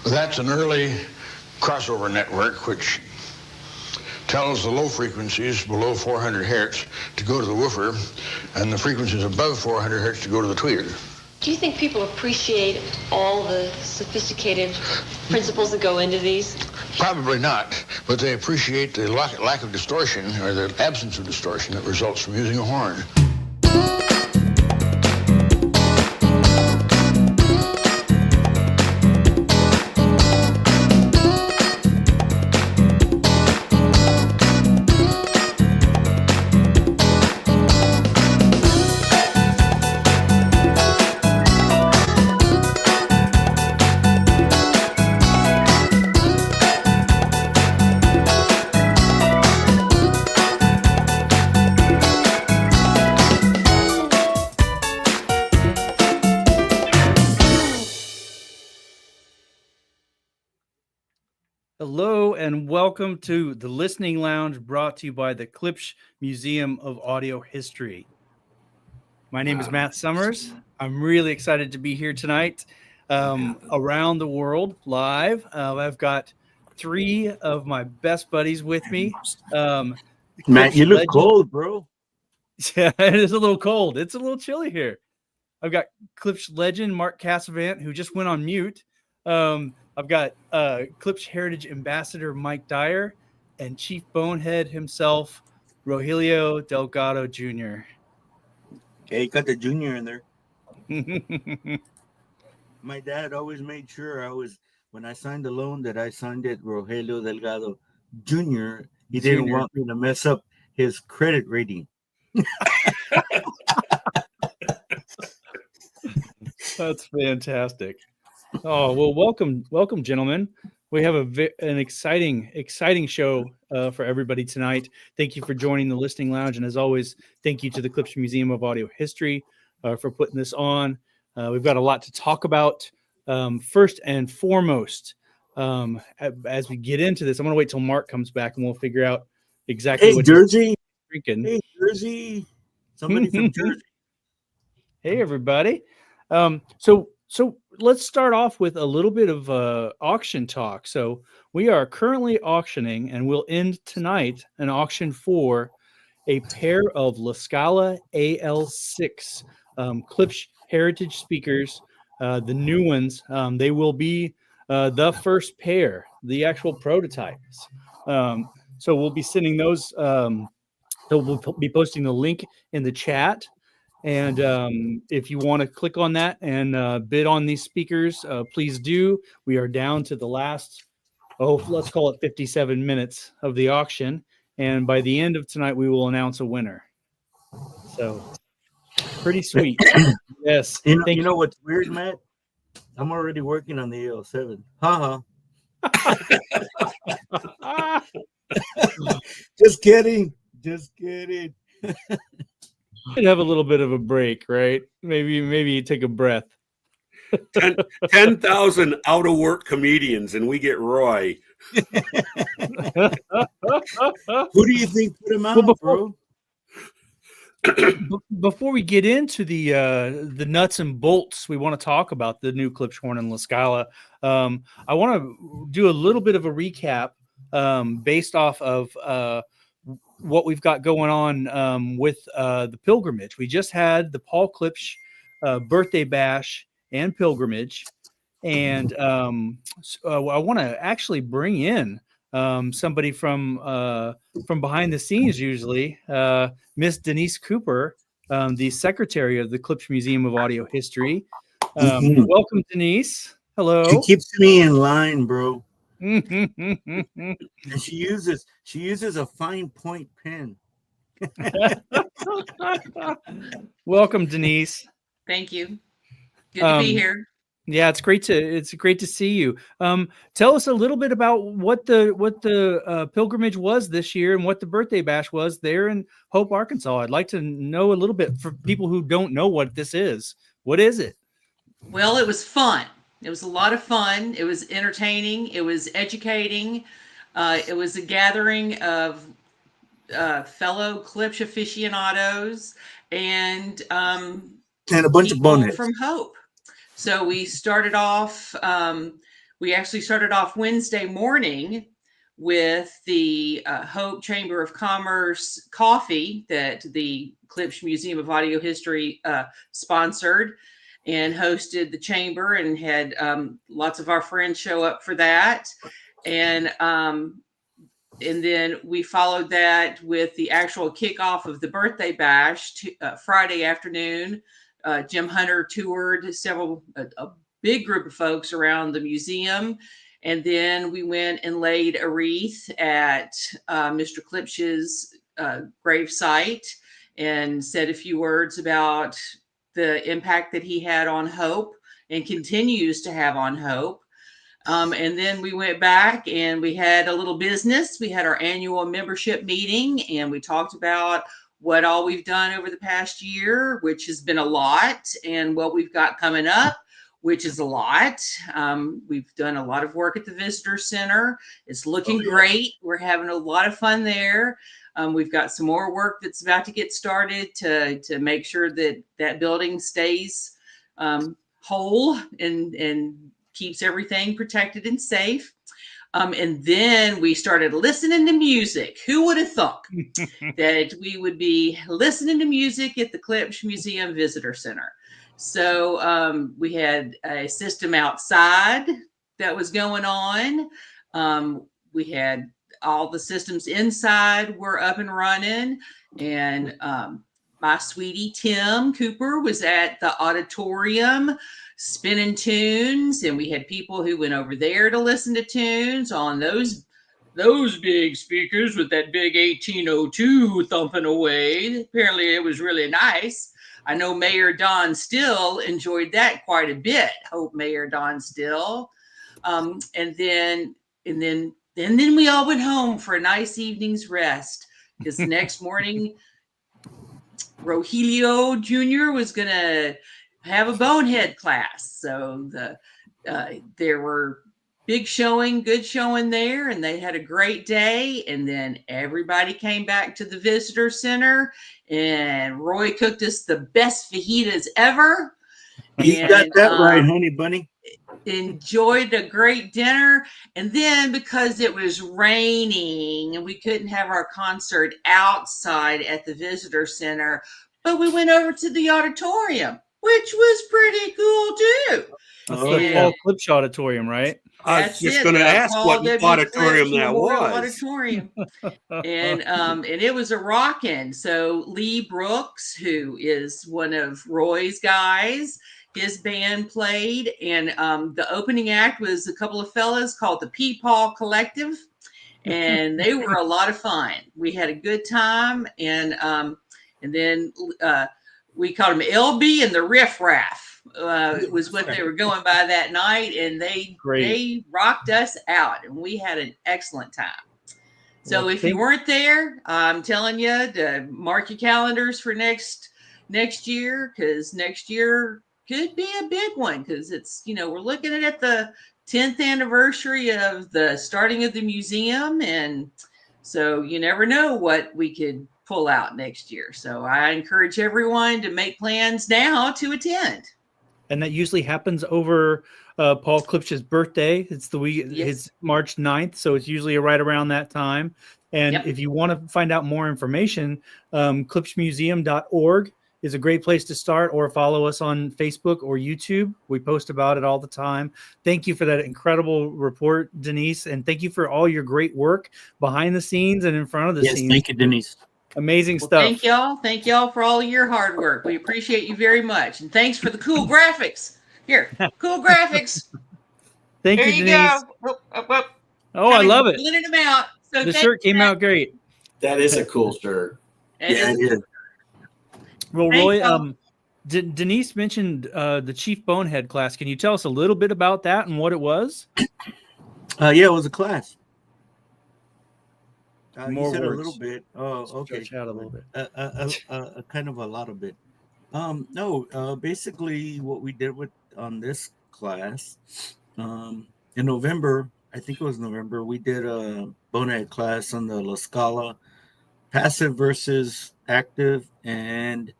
That's an early crossover network which tells the low frequencies below 400 hertz to go to the woofer and the frequencies above 400 hertz to go to the tweeter. Do you think people appreciate all the sophisticated principles that go into these? Probably not, but they appreciate the lack of distortion or the absence of distortion that results from using a horn. Hello and welcome to the Listening Lounge, brought to you by the Klipsch Museum of Audio History. My name is Matt Summers. I'm really excited to be here tonight around the world live. I've got three of my best buddies with me. Matt, you look cold, bro. Yeah, it is a little cold. It's a little chilly here. I've got Klipsch legend Mark Cassavant, who just went on mute. I've got Klipsch Heritage Ambassador Mike Dyer and Chief Bonehead himself, Rogelio Delgado Jr. Okay, you got the junior in there. My dad always made sure when I signed the loan, that I signed it Rogelio Delgado Jr. He didn't want me to mess up his credit rating. That's fantastic. Oh, well, welcome, gentlemen. We have an exciting show for everybody tonight. Thank you for joining the Listening Lounge. And as always, thank you to the Klipsch Museum of Audio History for putting this on. We've got a lot to talk about. First and foremost, as we get into this, I'm going to wait till Mark comes back and we'll figure out exactly what Jersey. He's drinking. Hey, Jersey. Somebody from Jersey. Hey, everybody. So let's start off with a little bit of auction talk. So we are currently auctioning, and we'll end tonight an auction for a pair of La Scala AL6 Klipsch Heritage speakers, the new ones. They will be the first pair, the actual prototypes. So we'll be sending those. We'll be posting the link in the chat. And if you want to click on that and bid on these speakers, please do. We are down to the last, let's call it 57 minutes of the auction. And by the end of tonight, we will announce a winner. So pretty sweet. Yes. You know what's weird, Matt? I'm already working on the AL7. Just kidding. Should have a little bit of a break, right? Maybe take a breath. 10,000 out of work comedians, and we get Roy. Who do you think put him out, bro? Before we get into the nuts and bolts, we want to talk about the new Klipsch Khorn and La Scala. I want to do a little bit of a recap based off of what we've got going on with the pilgrimage. We just had the Paul Klipsch birthday bash and pilgrimage, and I want to actually bring in somebody from behind the scenes, usually Miss Denise Cooper, the secretary of the Klipsch Museum of Audio History. Welcome, Denise. Hello. She keeps me in line, bro. And she uses a fine point pen. Welcome, Denise. Thank you. Good to be here. Yeah, it's great to see you. Tell us a little bit about what the pilgrimage was this year and what the birthday bash was there in Hope, Arkansas. I'd like to know a little bit for people who don't know what this is. What is it? Well, it was fun. It was a lot of fun. It was entertaining. It was educating. It was a gathering of fellow Klipsch aficionados and a bunch of boneheads from Hope. So we started off we actually started off Wednesday morning with the Hope Chamber of Commerce coffee that the Klipsch Museum of Audio History sponsored and hosted the chamber, and had lots of our friends show up for that. And then we followed that with the actual kickoff of the birthday bash Friday afternoon. Jim Hunter toured a big group of folks around the museum. And then we went and laid a wreath at Mr. Klipsch's grave site and said a few words about the impact that he had on Hope and continues to have on Hope. And then we went back and we had a little business. We had our annual membership meeting, and we talked about what all we've done over the past year, which has been a lot, and what we've got coming up, which is a lot. We've done a lot of work at the Visitor Center. It's looking great. We're having a lot of fun there. We've got some more work that's about to get started to make sure that that building stays whole and keeps everything protected and safe. And then we started listening to music. Who would have thought that we would be listening to music at the Klipsch Museum Visitor Center? So we had a system outside that was going on. We had all the systems inside were up and running. And my sweetie Tim Cooper was at the auditorium spinning tunes, and we had people who went over there to listen to tunes on those big speakers with that big 1802 thumping away. Apparently it was really nice. I know Mayor Don Still enjoyed that quite a bit. Hope Mayor Don Still. And then we all went home for a nice evening's rest, because the next morning Rogelio Jr. was going to have a Bonehead class. So there were good showing there, and they had a great day. And then everybody came back to the visitor center, and Roy cooked us the best fajitas ever. You got that right, honey bunny. Enjoyed a great dinner. And then, because it was raining and we couldn't have our concert outside at the visitor center, but we went over to the auditorium, which was pretty cool too. That's the Paul Klipsch Auditorium, right? I was just going to ask what auditorium that was. Auditorium. And it was a rockin'. So Lee Brooks, who is one of Roy's guys, his band played, and the opening act was a couple of fellas called the Peepaw Collective, and they were a lot of fun. We had a good time, and then we called them LB and the Riff Raff. It was what they were going by that night, and they rocked us out, and we had an excellent time. So if you weren't there, I'm telling you to mark your calendars for next year, because next year could be a big one, because it's, we're looking at the 10th anniversary of the starting of the museum, and so you never know what we could pull out next year. So I encourage everyone to make plans now to attend. And that usually happens over Paul Klipsch's birthday. It's the week, his March 9th. So it's usually right around that time. And if you want to find out more information, klipschmuseum.org is a great place to start, or follow us on Facebook or YouTube. We post about it all the time. Thank you for that incredible report, Denise. And thank you for all your great work behind the scenes and in front of the scenes. Thank you, Denise. Amazing stuff. Thank y'all. Thank y'all for all your hard work. We appreciate you very much. And thanks for the cool graphics. Here, cool graphics. Thank you, Denise. Go. Oh, I love it. Blending them out. So the shirt came out great. That is a cool shirt. Yeah, it is. Well, Roy, Denise mentioned the Chief Bonehead class. Can you tell us a little bit about that and what it was? It was a class. More you said words. A little bit. Oh, okay. Stretch out a little bit. Kind of a lot of it. Basically what we did on this class, in November, I think it was November, we did a Bonehead class on the La Scala, passive versus active, and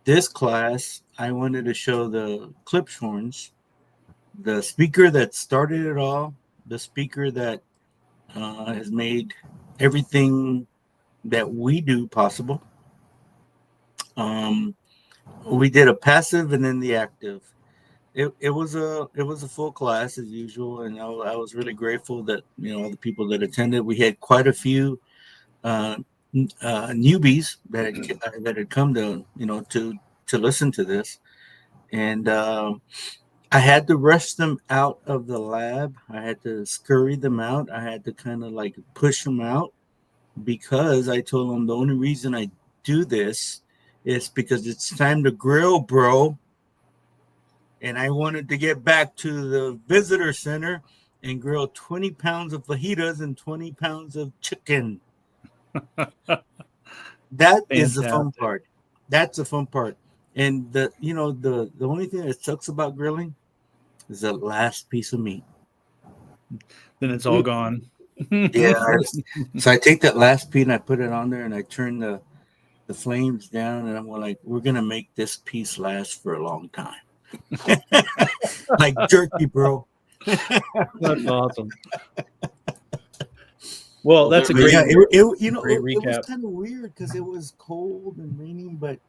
this class, I wanted to show the Klipsch horns, the speaker that started it all, the speaker that has made everything that we do possible. We did a passive and then the active. It was a full class as usual, and I was really grateful that all the people that attended. We had quite a few newbies that had come to to listen to this, and I had to rush them out of the lab. I had to scurry them out. I had to kind of like push them out because I told them the only reason I do this is because it's time to grill, bro. And I wanted to get back to the visitor center and grill 20 pounds of fajitas and 20 pounds of chicken. That is the fun part. That's the fun part. And the only thing that sucks about grilling is the last piece of meat. Then it's all gone. Yeah. So I take that last piece and I put it on there and I turn the flames down and I'm like, we're gonna make this piece last for a long time. Like jerky, bro. That's awesome. Well, that's a great. Yeah, great recap. It was kind of weird because it was cold and raining, but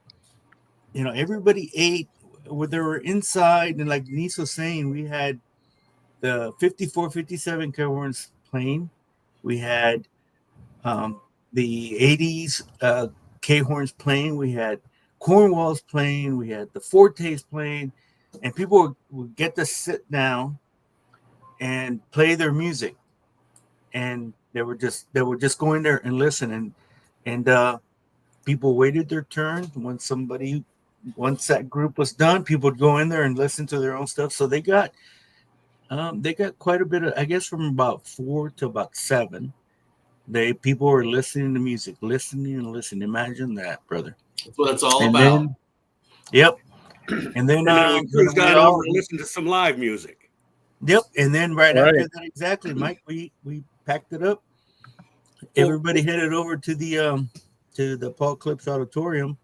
everybody ate. They were inside, and like Denise was saying, we had the 54, 57 Khorns playing. We had the 80s Khorns playing. We had Cornwalls playing. We had the Fortes playing, and people would get to sit down and play their music, and they were just going there and listen, and people waited their turn. Once that group was done, people would go in there and listen to their own stuff. So they got quite a bit of, I guess, from about 4 to about 7. People were listening to music, listening and listening. Imagine that, brother. That's what it's all about. Yep. And then we got over and listened to some live music. Yep. And then right after that, exactly, Mike, we packed it up. Everybody headed over to the Paul Klipsch Auditorium,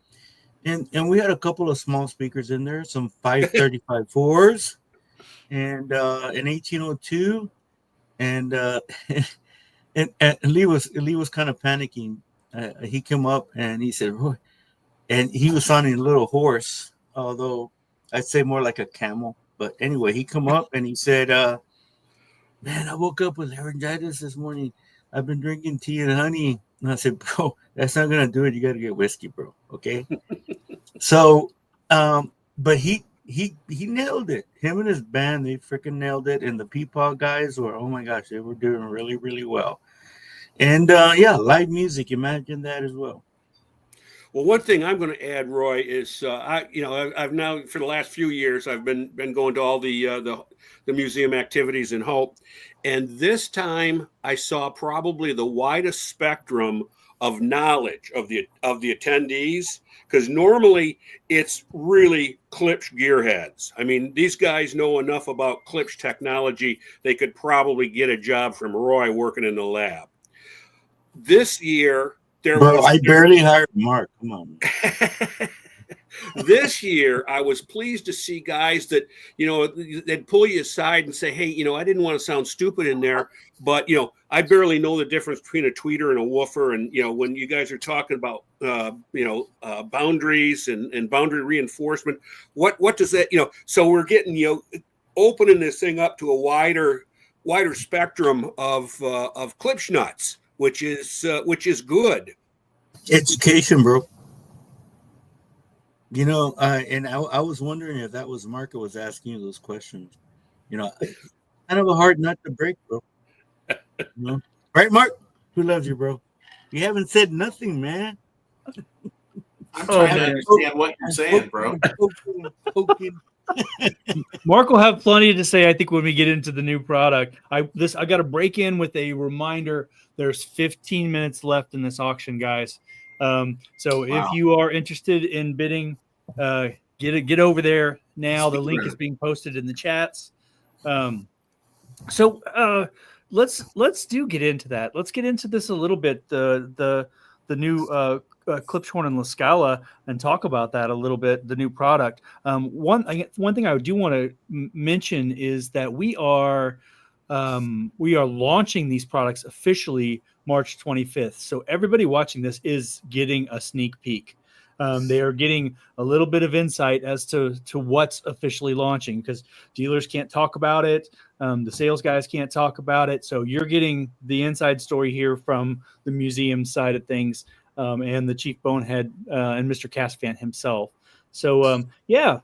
and we had a couple of small speakers in there, some 535 4s, and an 1802, and and Lee was kind of panicking. He came up and he said, "Roy," and he was sounding a little hoarse, although I'd say more like a camel. But anyway, he come up and he said, "Man, I woke up with laryngitis this morning. I've been drinking tea and honey." And I said, "Bro, that's not gonna do it. You got to get whiskey, bro. Okay." So, but he nailed it. Him and his band, they freaking nailed it. And the Peepaw guys were, oh my gosh, they were doing really, really well. And yeah, live music. Imagine that as well. Well, one thing I'm going to add, Roy, is I've now for the last few years I've been going to all the museum activities in Hope, and this time I saw probably the widest spectrum of knowledge of the attendees, because normally it's really Klipsch gearheads. I mean, these guys know enough about Klipsch technology they could probably get a job from Roy working in the lab. This year. I barely hired Mark. Come on. This year, I was pleased to see guys that, they'd pull you aside and say, hey, I didn't want to sound stupid in there, but, I barely know the difference between a tweeter and a woofer. And, when you guys are talking about, boundaries and boundary reinforcement, what does that, so we're getting, opening this thing up to a wider spectrum of Klipsch nuts. Which is good. Education, bro. And I was wondering if that was Mark was asking you those questions. Kind of a hard nut to break, bro. Right, Mark? Who loves you, bro? You haven't said nothing, man. I'm trying to understand what you're saying, bro. Mark will have plenty to say, I think, when we get into the new product. I got to break in with a reminder. There's 15 minutes left in this auction, guys. So if you are interested in bidding, get over there now. The link is being posted in the chats. Let's get into that. Let's get into this a little bit. The new Klipsch, Horn and La Scala and talk about that a little bit, the new product. One thing I do want to mention is that we are launching these products officially March 25th. So everybody watching this is getting a sneak peek. They are getting a little bit of insight as to what's officially launching, because dealers can't talk about it. The sales guys can't talk about it. So you're getting the inside story here from the museum side of things, and the chief Bonehead and Mr. Casfan himself. So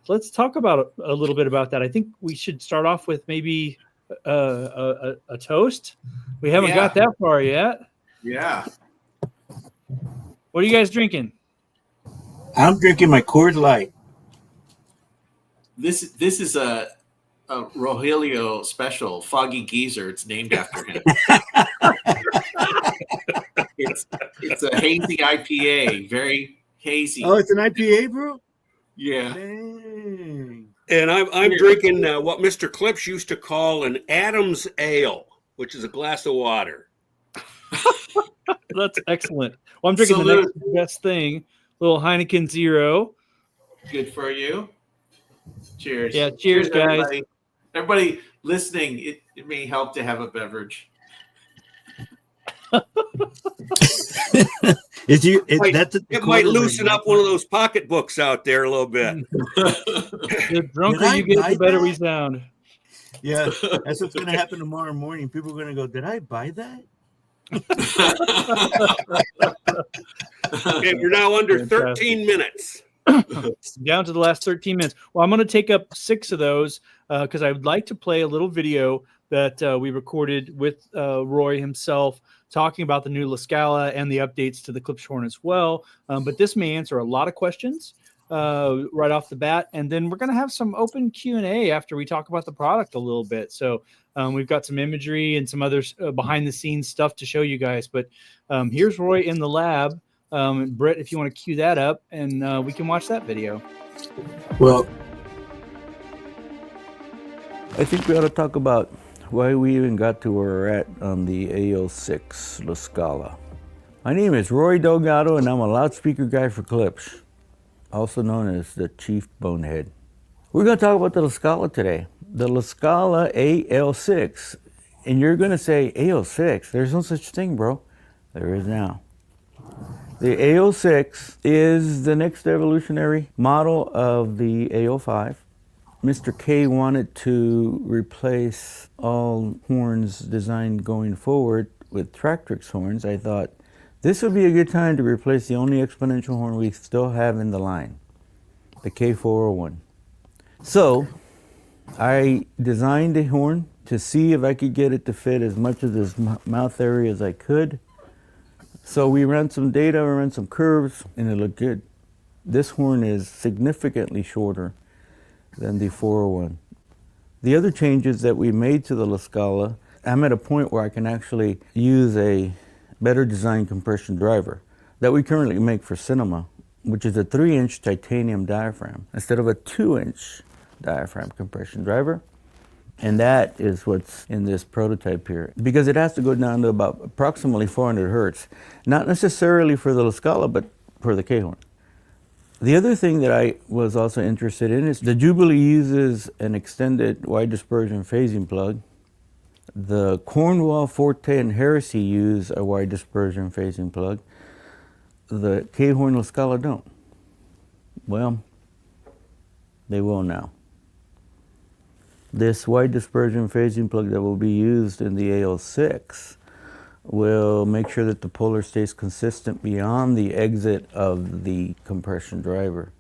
let's talk about a little bit about that. I think we should start off with maybe a toast. We haven't got that far yet. Yeah. What are you guys drinking? I'm drinking my Coors Light. This is a Rogelio special, Foggy Geezer. It's named after him. It's a hazy IPA, very hazy. Oh, it's an IPA, bro? Yeah. Dang. And I'm drinking what Mr. Klipsch used to call an Adam's Ale, which is a glass of water. That's excellent. Well, I'm drinking the next best thing, little Heineken Zero. Good for you. Cheers. Yeah, cheers guys. Everybody listening, it may help to have a beverage. It might loosen up one of those pocketbooks out there a little bit. The drunker you get, the better we sound. Yeah, that's what's going to happen tomorrow morning. People are going to go, did I buy that? Okay, we're now under 13 minutes. Down to the last 13 minutes. Well, I'm going to take up 6 of those because I would like to play a little video that we recorded with Roy himself, talking about the new La Scala and the updates to the Klipsch Horn as well. But this may answer a lot of questions right off the bat. And then we're going to have some open Q&A after we talk about the product a little bit. So we've got some imagery and some other behind-the-scenes stuff to show you guys. But here's Roy in the lab. Brett, if you want to cue that up, and we can watch that video. Well, I think we ought to talk about why we even got to where we're at on the AO6 La Scala. My name is Roy Delgado, and I'm a loudspeaker guy for Klipsch, also known as the Chief Bonehead. We're going to talk about the La Scala today. The La Scala AL6. And you're going to say, AL6? There's no such thing, bro. There is now. The AO6 is the next evolutionary model of the AO5. Mr. K wanted to replace all horns designed going forward with Tractrix horns. I thought this would be a good time to replace the only exponential horn we still have in the line, the K401. So I designed a horn to see if I could get it to fit as much of this mouth area as I could. So we ran some data, we ran some curves, and it looked good. This horn is significantly shorter than the 401. The other changes that we made to the La Scala, I'm at a point where I can actually use a better designed compression driver that we currently make for cinema, which is a 3-inch titanium diaphragm instead of a 2-inch diaphragm compression driver. And that is what's in this prototype here, because it has to go down to about approximately 400 hertz, not necessarily for the La Scala, but for the K-horn. The other thing that I was also interested in is the Jubilee uses an extended wide dispersion phasing plug. The Cornwall, Forte, and Heresy use a wide dispersion phasing plug. The K-horn La Scala don't. Well, they will now. This wide dispersion phasing plug that will be used in the AL6 will make sure that the polar stays consistent beyond the exit of the compression driver.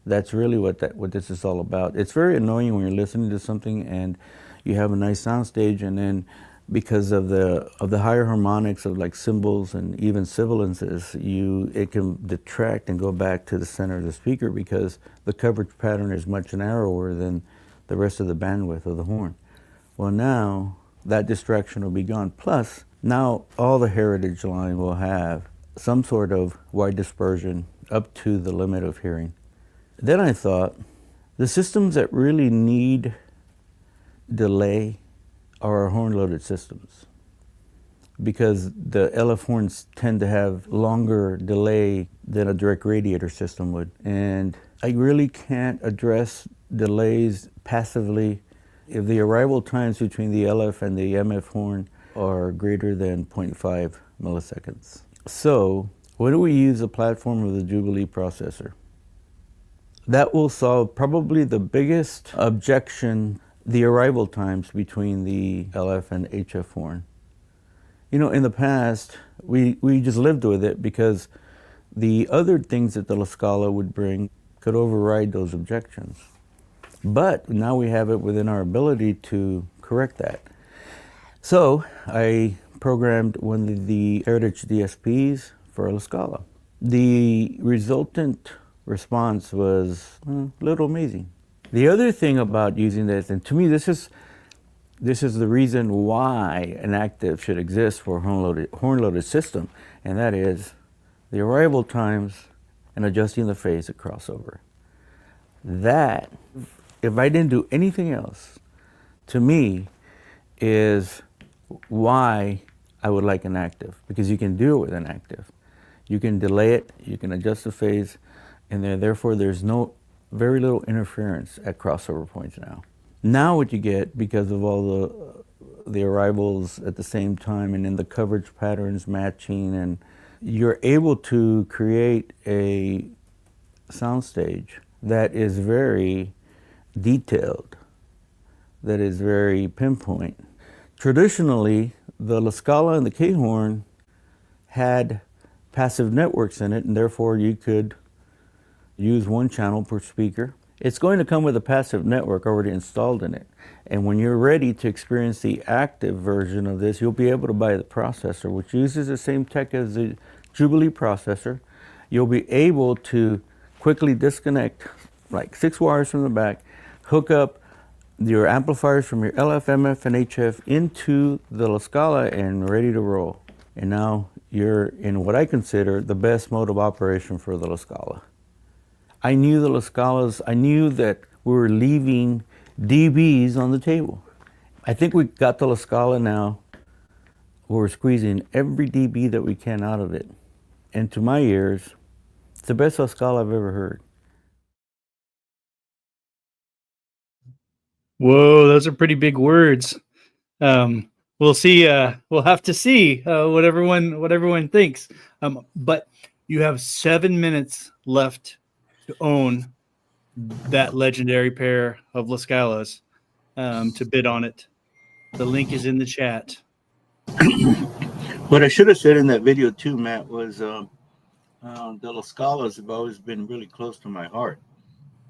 That's really what this is all about. It's very annoying when you're listening to something and you have a nice sound stage, and then because of the higher harmonics of like cymbals and even sibilances, it can detract and go back to the center of the speaker because the coverage pattern is much narrower than the rest of the bandwidth of the horn. Well, now that distraction will be gone. Plus, now all the heritage line will have some sort of wide dispersion up to the limit of hearing. Then I thought, the systems that really need delay are our horn-loaded systems. because the LF horns tend to have longer delay than a direct radiator system would. And I really can't address delays passively if the arrival times between the LF and the MF horn are greater than 0.5 milliseconds. So why do we use the platform of the Jubilee processor? That will solve probably the biggest objection, the arrival times between the LF and HF horn. You know, in the past, we just lived with it because the other things that the La Scala would bring could override those objections. But now we have it within our ability to correct that. So I programmed one of the Heritage DSPs for La Scala. The resultant response was a little amazing. The other thing about using this, and to me this is the reason why an active should exist for a horn-loaded system, and that is the arrival times and adjusting the phase at crossover. That, if I didn't do anything else, to me is why I would like an active, because you can do it with an active. You can delay it, you can adjust the phase, and therefore there's very little interference at crossover points now. Now what you get, because of all the arrivals at the same time and in the coverage patterns matching, and you're able to create a soundstage that is very detailed, that is very pinpoint. Traditionally, the La Scala and the K-horn had passive networks in it, and therefore you could use one channel per speaker. It's going to come with a passive network already installed in it. And when you're ready to experience the active version of this, you'll be able to buy the processor, which uses the same tech as the Jubilee processor. You'll be able to quickly disconnect like 6 wires from the back, hook up your amplifiers from your LF, MF, and HF into the La Scala and ready to roll. And now you're in what I consider the best mode of operation for the La Scala. I knew the La Scalas, I knew that we were leaving dBs on the table. I think we got the La Scala now, we're squeezing every dB that we can out of it. And to my ears, it's the best La Scala I've ever heard. Whoa, those are pretty big words. We'll see. We'll have to see what everyone thinks. But you have 7 minutes left to own that legendary pair of La Scalas to bid on it. The link is in the chat. What I should have said in that video too, Matt, was the La Scalas have always been really close to my heart.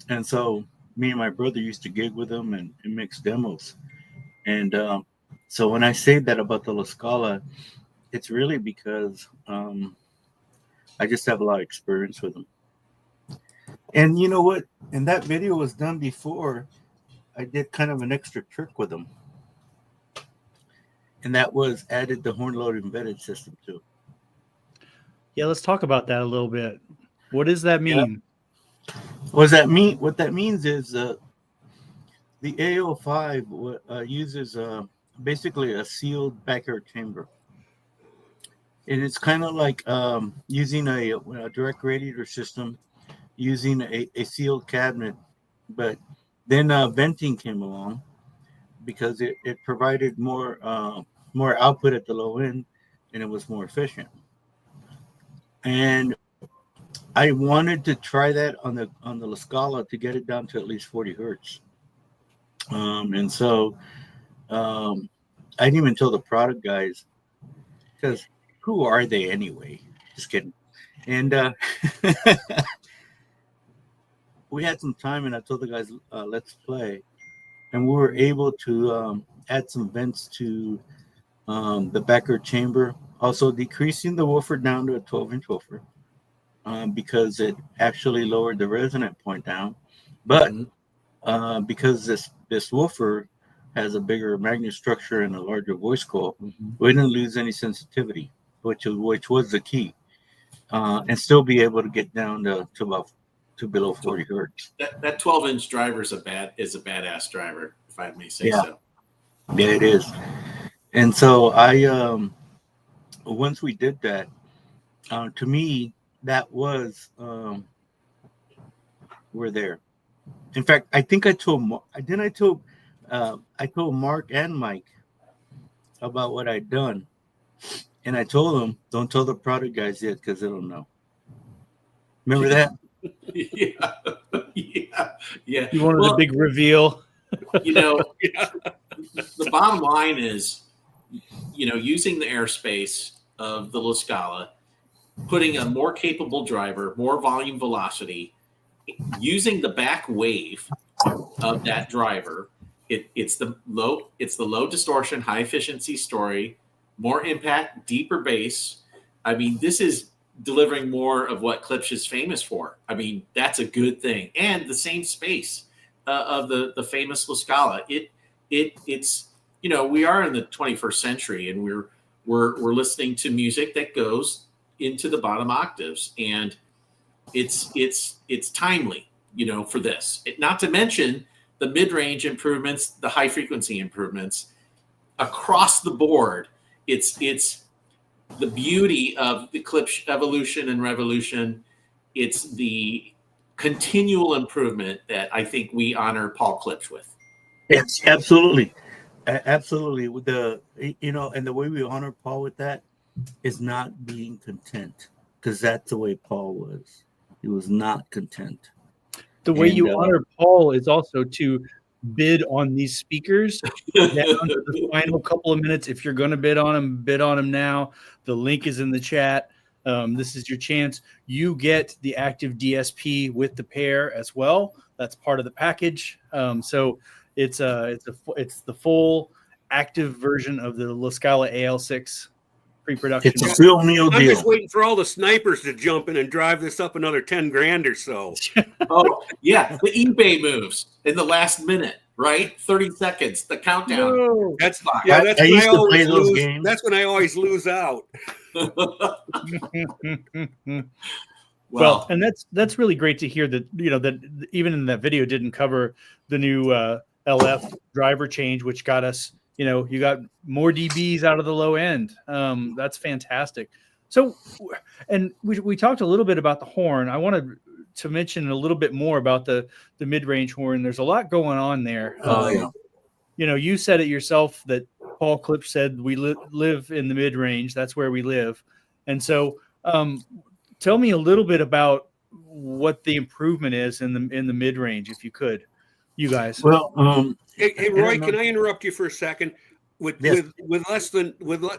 And so me and my brother used to gig with them and mix demos. And so when I say that about the La Scala, it's really because I just have a lot of experience with them. And you know what? And that video was done before I did kind of an extra trick with them. And that was added the horn load embedded system too. Yeah, let's talk about that a little bit. What does that mean? Yeah. What that means is the A05 uses basically a sealed backer chamber. And it's kind of like using a direct radiator system, using a sealed cabinet. But then venting came along because it provided more output at the low end, and it was more efficient. And I wanted to try that on the La Scala to get it down to at least 40 hertz. And so I didn't even tell the product guys, because who are they anyway? Just kidding. And we had some time, and I told the guys, let's play. And we were able to add some vents to the backer chamber, also decreasing the woofer down to a 12-inch woofer because it actually lowered the resonant point down. But because this woofer has a bigger magnet structure and a larger voice coil, we didn't lose any sensitivity, which was the key, and still be able to get down to below 40 hertz. That 12-inch driver is a badass driver, if I may say so. Yeah, it is. And so I once we did that, to me, that was we're there. In fact, I think I told I told Mark and Mike about what I'd done, and I told them, don't tell the product guys yet because they don't know. Remember that? Yeah, yeah. You wanted a big reveal. You know, the bottom line is, using the airspace of the La Scala, putting a more capable driver, more volume velocity, using the back wave of that driver. It's the low distortion, high efficiency story, more impact, deeper bass. I mean, this is delivering more of what Klipsch is famous for. I mean, that's a good thing. And the same space of the famous La Scala. It's we are in the 21st century, and we're listening to music that goes into the bottom octaves, and it's timely, for this. Not to mention the mid-range improvements, the high frequency improvements across the board. It's the beauty of the Klipsch evolution and revolution. It's the continual improvement that I think we honor Paul Klipsch with. Yes, absolutely. Absolutely. With the, and the way we honor Paul with that is not being content, because that's the way Paul was. He was not content. The way you honor Paul is also to bid on these speakers down to the final couple of minutes. If you're going to bid on them now. The link is in the chat. This is your chance. You get the active DSP with the pair as well. That's part of the package. So it's the full active version of the La Scala AL6 pre-production. It's a real meal deal. I'm just waiting for all the snipers to jump in and drive this up another 10 grand or so. Oh, yeah. The eBay moves in the last minute, right? 30 seconds, the countdown. No. That's I used to play those games. That's when I always lose out. Well, and that's really great to hear that, that even in that video didn't cover the new LF driver change, which got us, you got more dBs out of the low end. That's fantastic. So, and we talked a little bit about the horn. I wanted to mention a little bit more about the mid-range horn. There's a lot going on there. You said it yourself that Paul Klipsch said we live in the mid-range. That's where we live. And so tell me a little bit about what the improvement is in the mid-range, if you could, you guys. Well, Hey Roy, can I interrupt you for a second? With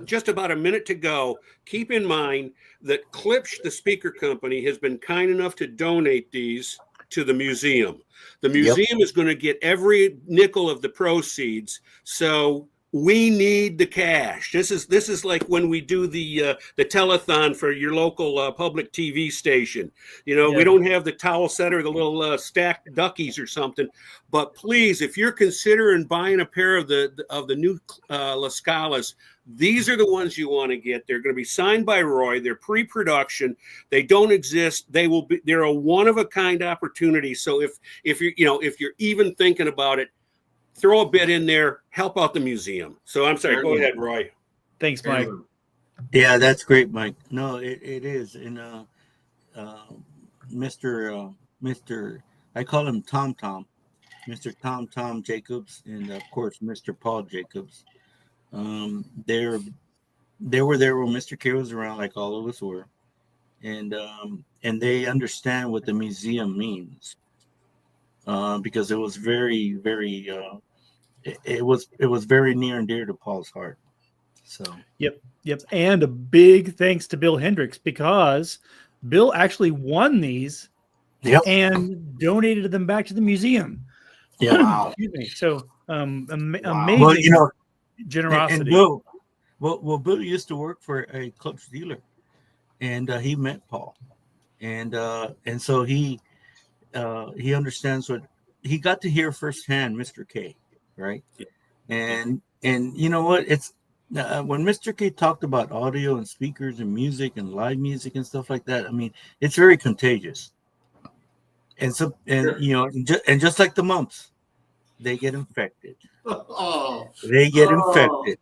just about a minute to go, keep in mind that Klipsch, the speaker company, has been kind enough to donate these to the museum. The museum is going to get every nickel of the proceeds. So we need the cash. This is like when we do the telethon for your local public TV station. We don't have the towel set or the little stacked duckies or something. But please, if you're considering buying a pair of the new La Scalas, these are the ones you want to get. They're going to be signed by Roy. They're pre-production. They don't exist. They're a one-of-a-kind opportunity. So if you're even thinking about it, throw a bid in there, help out the museum. So I'm sorry, go ahead, Roy. Thanks, Mike. Yeah, that's great, Mike. No, it is. And Mr. I call him Tom, Mr. Tom Jacobs, and of course Mr. Paul Jacobs. They were there when Mr. K was around, like all of us were, and they understand what the museum means, because it was very, very. It was very near and dear to Paul's heart. So yep, and a big thanks to Bill Hendricks, because Bill actually won these and donated them back to the museum. Yeah, wow. Excuse me. So amazing. Well, generosity. And Bill, Bill used to work for a Klipsch dealer, and he met Paul, and so he understands what he got to hear firsthand, Mr. K. Right. And you know what? It's when Mr. K talked about audio and speakers and music and live music and stuff like that. I mean, it's very contagious. And so, and just like the mumps, they get infected. Oh, they get infected.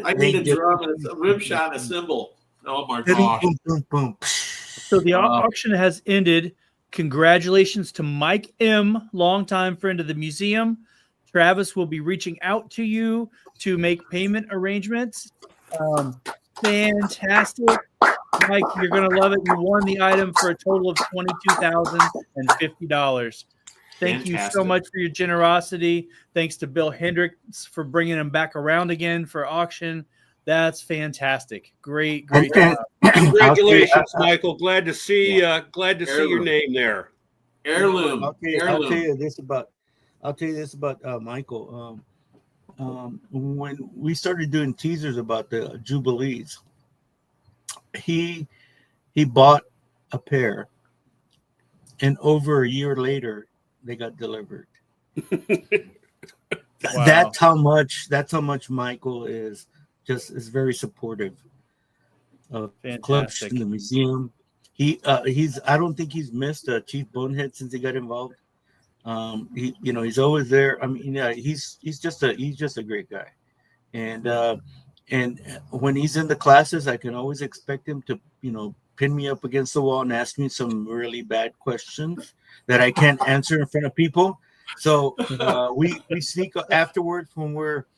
I need a drum, a rim shot, and a cymbal. Oh my gosh! Boom, boom, boom. So the auction has ended. Congratulations to Mike M., longtime friend of the museum. Travis will be reaching out to you to make payment arrangements. Fantastic. Mike, you're going to love it. You won the item for a total of $22,050. Thank you so much for your generosity. Thanks to Bill Hendricks for bringing them back around again for auction. That's fantastic. Great job. Congratulations, Michael. Glad to see your name there. Heirloom. I'll tell you this about Michael. When we started doing teasers about the Jubilees, he bought a pair, and over a year later they got delivered. Wow. That's how much Michael is very supportive of Klipsch in the museum. He's I don't think he's missed Chief Bonehead since he got involved. He's always there. I mean, yeah, he's just a great guy, and when he's in the classes, I can always expect him to pin me up against the wall and ask me some really bad questions that I can't answer in front of people. So we sneak afterwards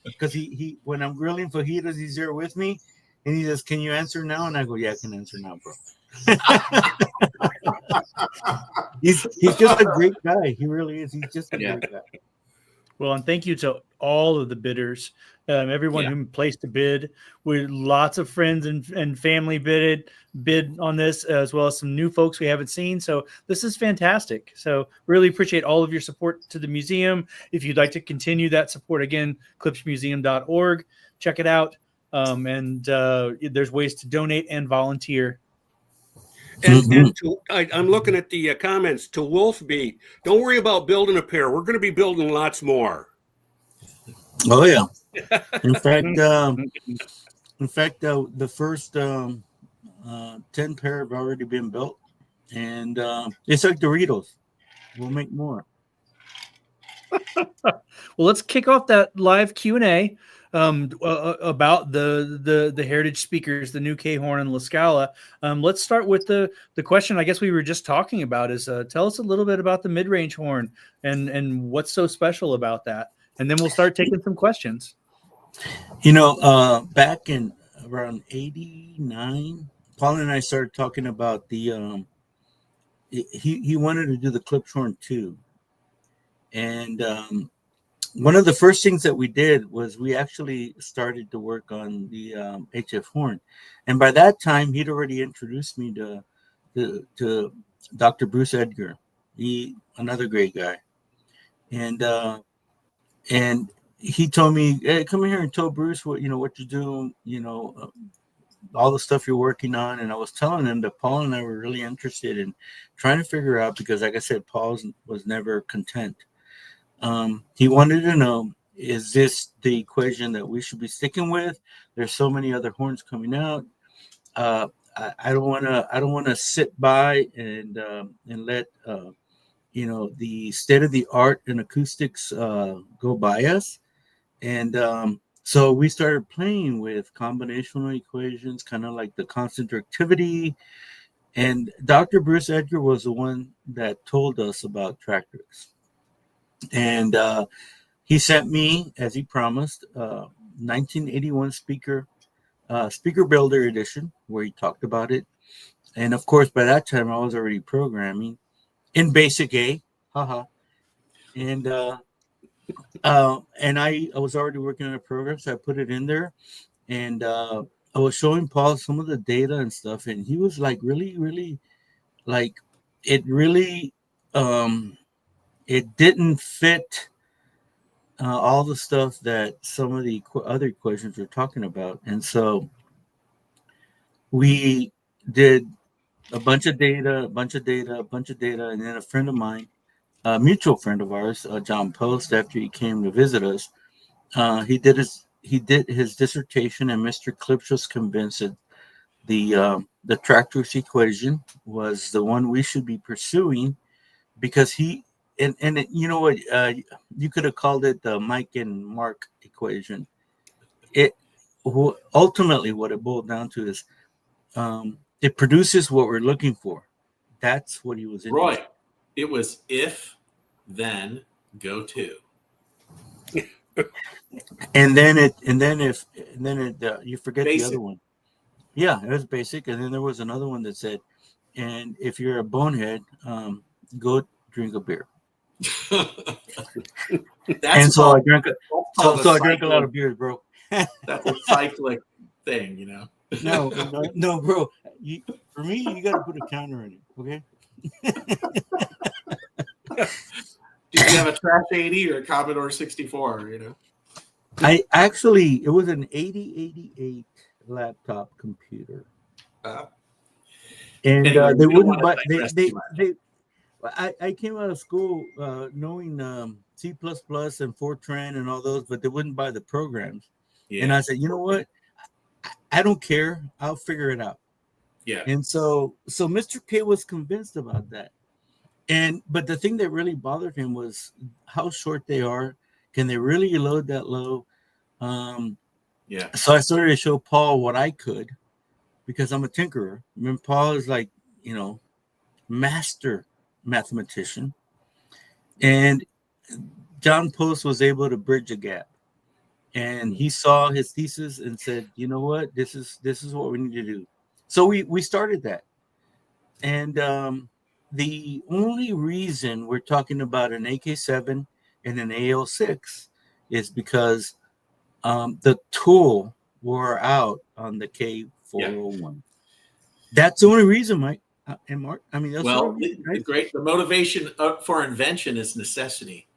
because he when I'm grilling fajitas, he's there with me, and he says, "Can you answer now?" And I go, "Yeah, I can answer now, bro." he's just a great guy. He really is. He's just a great guy. Well, and thank you to all of the bidders, everyone who placed a bid. We lots of friends and family bid on this, as well as some new folks we haven't seen. So this is fantastic. So really appreciate all of your support to the museum. If you'd like to continue that support, again, klipschmuseum.org. Check it out. And there's ways to donate and volunteer. And I'm looking at the comments to Wolfby. Don't worry about building a pair. We're going to be building lots more. Oh yeah. In fact, the first 10 pair have already been built, and it's like Doritos. We'll make more. Well, let's kick off that live Q&A about the heritage speakers, the new Khorn and La Scala. Let's start with the question I guess we were just talking about is tell us a little bit about the mid-range horn and what's so special about that. And then we'll start taking some questions. Back in around 89, Paul and I started talking about the he wanted to do the Klipsch horn too. And one of the first things that we did was we actually started to work on the HF horn. And by that time, he'd already introduced me to Dr. Bruce Edgar, another great guy. And he told me, "Hey, come here and tell Bruce what you're doing, all the stuff you're working on." And I was telling him that Paul and I were really interested in trying to figure out, because like I said, Paul was never content. He wanted to know, is this the equation that we should be sticking with? There's so many other horns coming out. I don't want to sit by and let the state of the art in acoustics go by us. And so we started playing with combinational equations, kind of like the constant directivity. And Dr. Bruce Edgar was the one that told us about Tractrix. And he sent me, as he promised, 1981 speaker builder edition, where he talked about it. And of course, by that time, I was already programming in Basic A, and I was already working on a program, so I put it in there, and I was showing Paul some of the data and stuff, and he was like, really, like, it really, it didn't fit all the stuff that some of the other equations were talking about, and so we did a bunch of data, and then a friend of mine, a mutual friend of ours, John Post, after he came to visit us, he did his dissertation, and Mr. Klipsch was convinced that the Tractrix equation was the one we should be pursuing, because he and you know what, you could have called it the Mike and Mark equation. ultimately what it boiled down to is it produces what we're looking for. That's what he was interested. Roy, it was if, then, go to. And then you forget Basic. the other one. Yeah, it was basic. And then there was another one that said, and if you're a bonehead, go drink a beer. That's so I called, drank so I drank a lot of beers, bro. That's a cyclic thing, No, bro. For me, you got to put a counter in it, okay? Did you have a Trash 80 or a Commodore 64? I actually, it was an 8088 laptop computer, and they wouldn't buy. I came out of school knowing C++ and Fortran and all those, but they wouldn't buy the programs. Yeah. And I said, you know what? I don't care. I'll figure it out. Yeah. And so Mr. K was convinced about that. But the thing that really bothered him was how short they are. Can they really load that low? Yeah. So I started to show Paul what I could, because I'm a tinkerer. I mean, Paul is like, master mathematician. And John Post was able to bridge a gap. And he saw his thesis and said, you know what, this is what we need to do. So we started that. And the only reason we're talking about an AK-7 and an AO6 is because the tool wore out on the K401. Yeah. That's the only reason, Mike and Mark. I mean, that's the motivation for invention is necessity.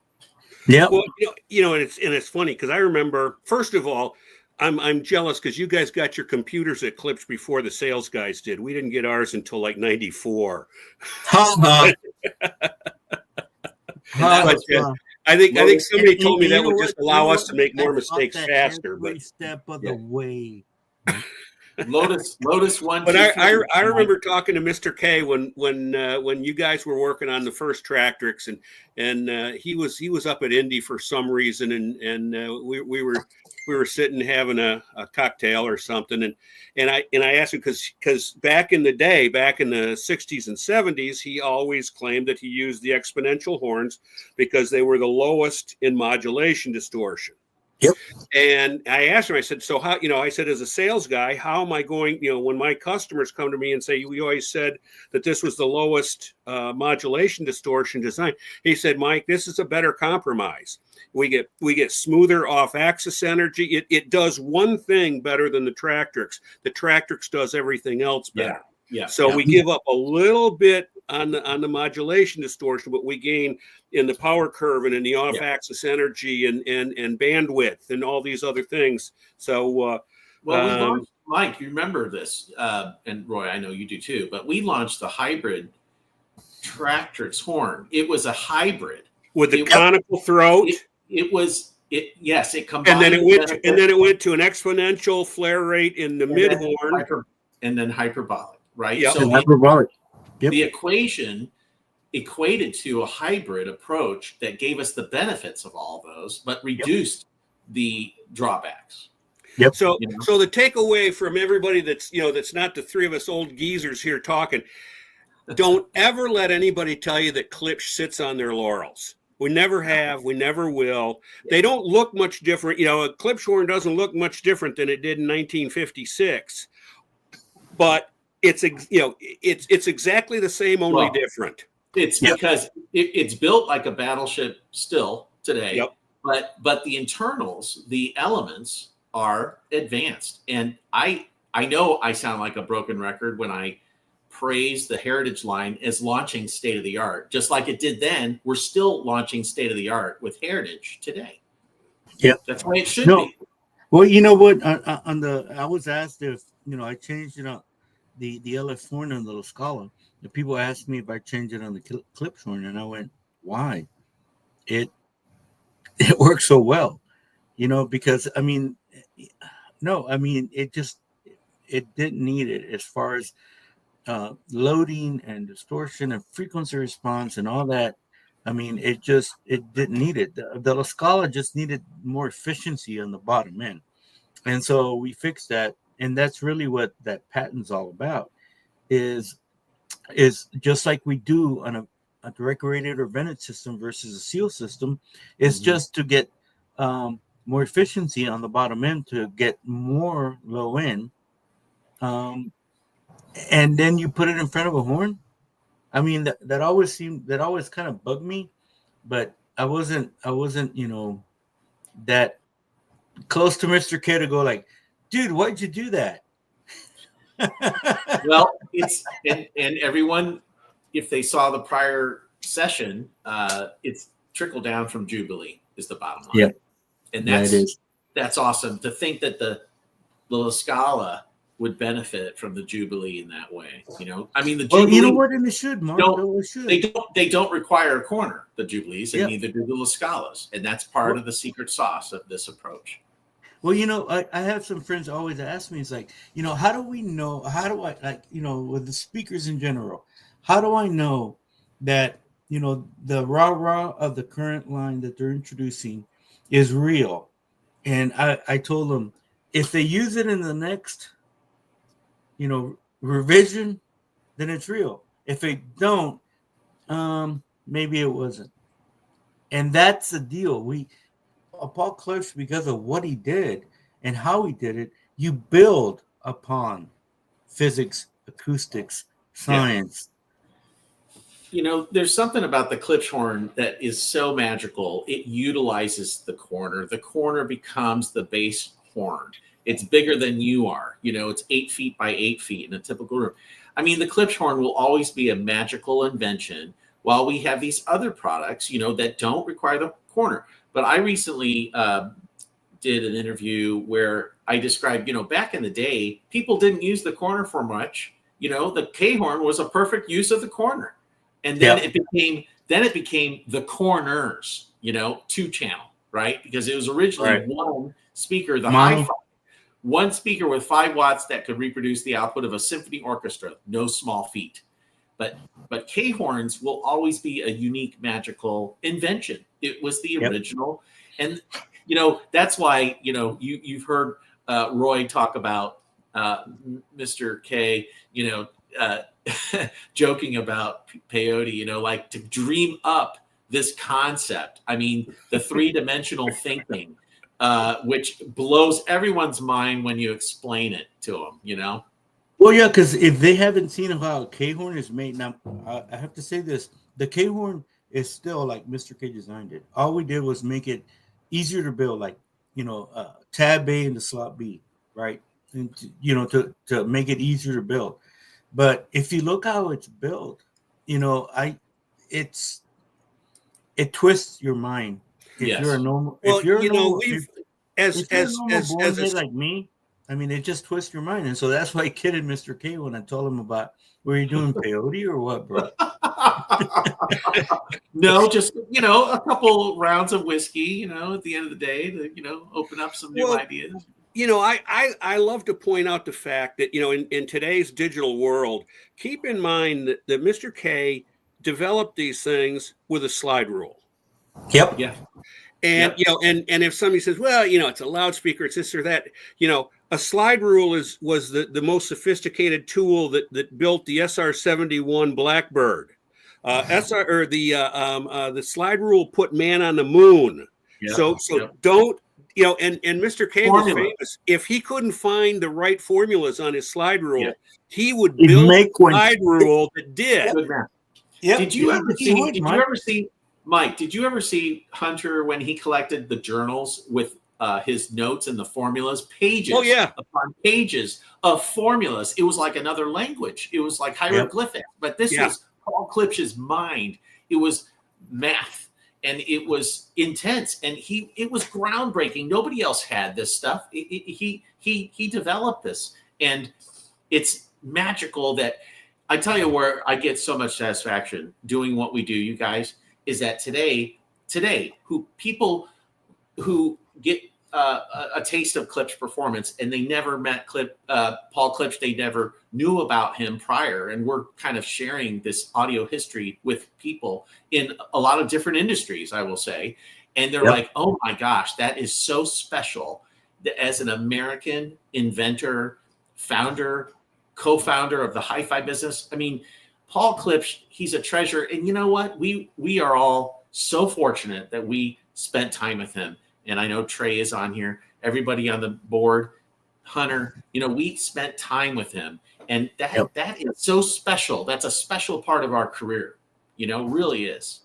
Yeah. Well, and it's funny because I remember, first of all, I'm jealous because you guys got your computers at Klipsch before the sales guys did. We didn't get ours until like '94. I think somebody told me that would just allow us to make more mistakes faster. But step of the way. Lotus one. But I remember talking to Mr. K when you guys were working on the first Tractrix, and he was up at Indy for some reason, and we were sitting having a cocktail or something, and I asked him because back in the day, back in the 60s and 70s, he always claimed that he used the exponential horns because they were the lowest in modulation distortion. Yep. And I asked him, I said, so how, I said, as a sales guy, how am I going, when my customers come to me and say, you always said that this was the lowest modulation distortion design. He said, Mike, this is a better compromise. We get smoother off axis energy. It does one thing better than the Tractrix. The Tractrix does everything else better. Yeah. So we give up a little bit on the modulation distortion, but we gain in the power curve and in the off-axis energy and bandwidth and all these other things. So, we launched, Mike, you remember this, and Roy, I know you do too. But we launched the hybrid Tractrix horn. It was a hybrid with the conical throat. It combined, and then it went to an exponential flare rate in the mid horn, and then hyperbolic. Right. Yep. So hyperbolic. Yep. The equation equated to a hybrid approach that gave us the benefits of all those, but reduced the drawbacks. Yep. So the takeaway from everybody that's not the three of us old geezers here talking, don't ever let anybody tell you that Klipsch sits on their laurels. We never have. We never will. They don't look much different. A Klipsch horn doesn't look much different than it did in 1956, but it's exactly the same, only different. It's because it's built like a battleship still today. Yep. But the internals, the elements are advanced. And I know I sound like a broken record when I praise the Heritage line as launching state of the art. Just like it did then, we're still launching state of the art with Heritage today. Yeah. That's why it should be. Well, you know what? I was asked if I changed it up. The LF horn and the La Scala, the people asked me if I changed it on the Klipsch horn, and I went, why? It works so well, because it didn't need it as far as loading and distortion and frequency response and all that. It didn't need it. The La Scala just needed more efficiency on the bottom end. And so we fixed that, and that's really what that patent's all about. Is just like we do on a direct radiator vented system versus a seal system. It's just to get more efficiency on the bottom end to get more low end, and then you put it in front of a horn. I mean, that always kind of bugged me, but I wasn't that close to Mr. K to go like, dude, why'd you do that? Well, it's and everyone, if they saw the prior session, it's trickled down from Jubilee is the bottom line. Yeah, and is. That's awesome to think that the La Scala would benefit from the Jubilee in that way. I mean, the Jubilee. Well, you know what? And it should, Mark. They don't require a corner, the Jubilees, and neither do the La Scalas, and that's part of the secret sauce of this approach. Well, I have some friends always ask me, it's like, how do we know, how do I, like, with the speakers in general, how do I know that, the rah-rah of the current line that they're introducing is real? And I told them, if they use it in the next, revision, then it's real. If they don't, maybe it wasn't. And that's the deal. Paul Klipsch, because of what he did and how he did it, you build upon physics, acoustics, science. There's something about the Klipsch horn that is so magical. It utilizes the corner. The corner becomes the base horn. It's bigger than you are. It's 8 feet by 8 feet in a typical room. I mean, the Klipsch horn will always be a magical invention, while we have these other products, that don't require the corner. But I recently did an interview where I described, back in the day, people didn't use the corner for much. The K horn was a perfect use of the corner, and then it became the corners, 2-channel, right? Because it was originally one speaker, the hi-fi, one speaker with 5 watts that could reproduce the output of a symphony orchestra, no small feat. But K horns will always be a unique, magical invention. It was the original, and that's why you've heard Roy talk about Mr. K, joking about peyote, like to dream up this concept. I mean, the 3-dimensional thinking, which blows everyone's mind when you explain it to them. Well, yeah, because if they haven't seen how a K horn is made, now I have to say this: the K horn is still like Mr. K designed it. All we did was make it easier to build, like tab A into slot B, right? And to make it easier to build. But if you look how it's built, it twists your mind. If you're a normal, bonehead like me. I mean, it just twists your mind. And so that's why I kidded Mr. K when I told him about, were you doing peyote or what, bro? No, just, a couple rounds of whiskey, at the end of the day to, open up some new ideas. I love to point out the fact that, in today's digital world, keep in mind that Mr. K developed these things with a slide rule. Yep. Yeah. And, and if somebody says, well, it's a loudspeaker, it's this or that, a slide rule was the most sophisticated tool that built the SR-71 Blackbird. The slide rule put man on the moon. Yeah. So don't, and Mr. K was famous. If he couldn't find the right formulas on his slide rule, he would build a slide rule that did. Yep. Did you ever see Mike, did you ever see Hunter when he collected the journals with his notes and the formulas? Pages upon pages of formulas. It was like another language. It was like hieroglyphic. But this was Paul Klipsch's mind. It was math, and it was intense, and it was groundbreaking. Nobody else had this stuff. He developed this, and it's magical that I tell you where I get so much satisfaction doing what we do, you guys, is that today, people who get a taste of Klipsch performance and they never met Paul Klipsch, they never knew about him prior, and we're kind of sharing this audio history with people in a lot of different industries, I will say, and they're like, oh my gosh, that is so special. as an American inventor, founder, co-founder of the hi-fi business. I mean, Paul Klipsch, he's a treasure. And you know what? We are all so fortunate that we spent time with him. And I know Trey is on here, everybody on the board, Hunter, we spent time with him. And that is so special. That's a special part of our career, really is.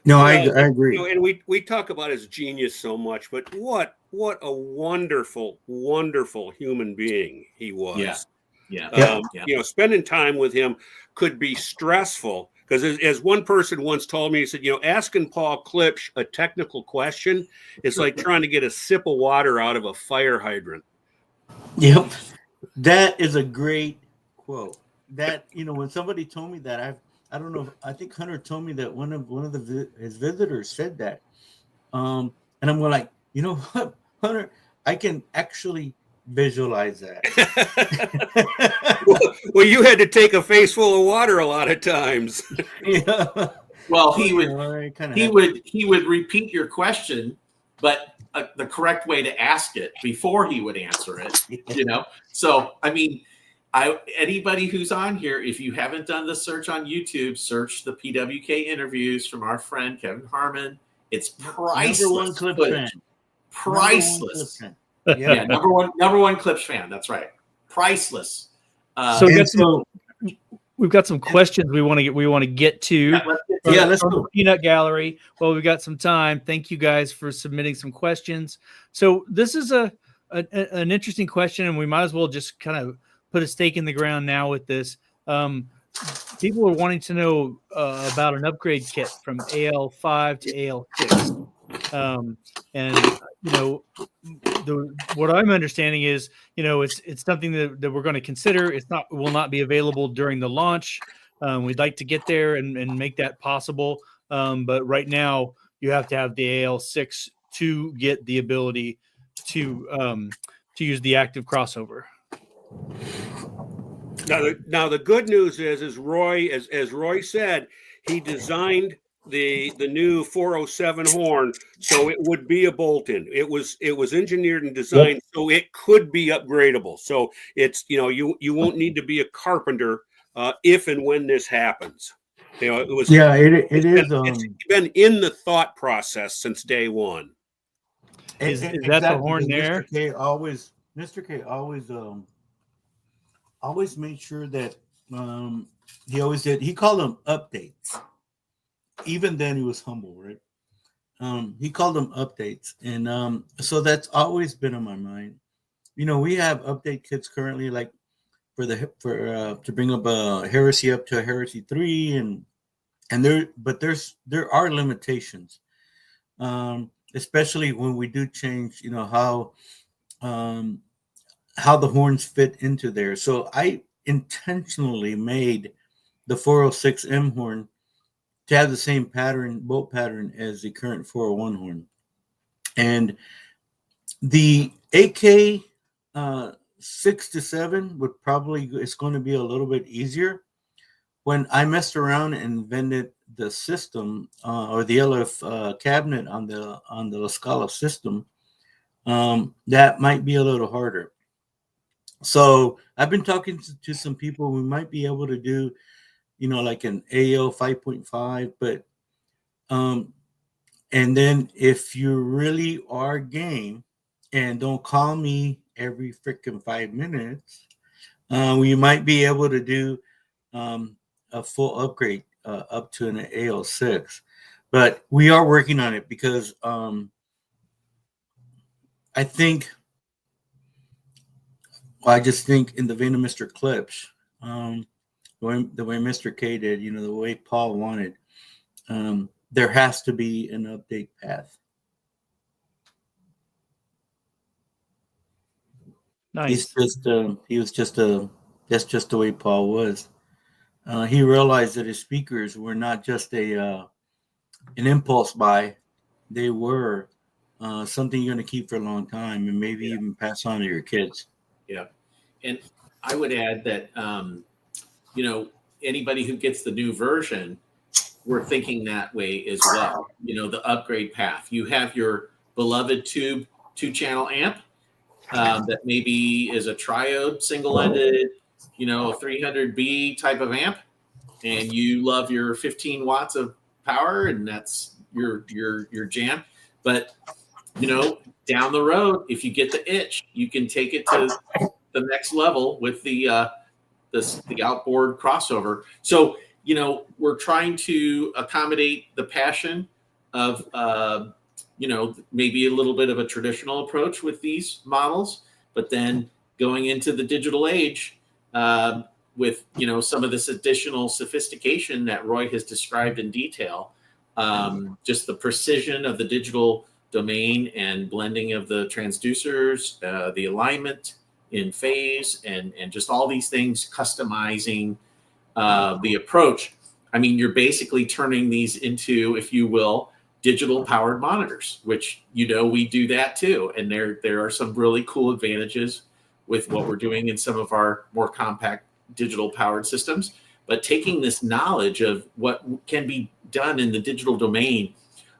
No, I agree. And we talk about his genius so much, but what a wonderful, wonderful human being he was. Yeah. Spending time with him could be stressful because, as one person once told me, he said, asking Paul Klipsch a technical question is like trying to get a sip of water out of a fire hydrant. Yep, that is a great quote. That when somebody told me that, I don't know. I think Hunter told me that one of his visitors said that, and I'm like, you know what, Hunter, I can actually visualize that. well, you had to take a face full of water a lot of times. Yeah. Well, he would repeat your question, but the correct way to ask it before he would answer it. So I mean, anybody who's on here, if you haven't done the search on YouTube, search the PWK interviews from our friend Kevin Harmon. It's priceless. Number one Klipsch fan. Priceless. Yeah, number one Klipsch fan. That's right. Priceless. We've got some questions we want to get to. Let's go. The Peanut Gallery. Well, we've got some time. Thank you guys for submitting some questions. So this is an interesting question, and we might as well just kind of put a stake in the ground now with this. People are wanting to know about an upgrade kit from AL5 to AL6. What I'm understanding is, it's something that we're going to consider. It will not be available during the launch. We'd like to get there and make that possible. But right now you have to have the AL6 to get the ability to use the active crossover. Now the good news is Roy, as Roy said, he designed the new 407 horn so it would be a bolt-in. It was engineered and designed so it could be upgradable. So it's you won't need to be a carpenter if and when this happens. It's been in the thought process since day one. Is that the horn there? Mr. K always made sure that he always did. He called them updates. Even then, he was humble, right? He called them updates, and so that's always been on my mind. We have update kits currently, like to bring up a Heresy up to a Heresy 3, and there are limitations, especially when we do change, how the horns fit into there. So I intentionally made the 406M horn to have the same bolt pattern as the current 401 horn. And the AK 6 to 7 it's going to be a little bit easier. When I messed around and invented the system or the LF cabinet on the La Scala system, that might be a little harder. So I've been talking to some people. We might be able to do, like an AO 5.5, but and then if you really are game and don't call me every freaking 5 minutes, we might be able to do a full upgrade up to an AO6. But we are working on it because I just think in the vein of Mr. Klipsch, the way Mr. K did, the way Paul wanted, there has to be an update path. Nice. That's just the way Paul was. He realized that his speakers were not just an impulse buy; they were something you're going to keep for a long time, and maybe even pass on to your kids. Yeah, and I would add that anybody who gets the new version, we're thinking that way as well. The upgrade path. You have your beloved tube 2-channel amp. that maybe is a triode, single-ended, you know, 300B type of amp, and you love your 15 watts of power, and that's your jam. But you know, down the road, if you get the itch, you can take it to the next level with the outboard crossover. So you know, we're trying to accommodate the passion of you know, maybe a little bit of a traditional approach with these models, but then going into the digital age with, you know, some of this additional sophistication that Roy has described in detail, just the precision of the digital domain and blending of the transducers, the alignment in phase, and just all these things, customizing the approach. I mean, you're basically turning these into, if you will, digital powered monitors, which, you know, we do that too. And there are some really cool advantages with what we're doing in some of our more compact digital powered systems. But taking this knowledge of what can be done in the digital domain,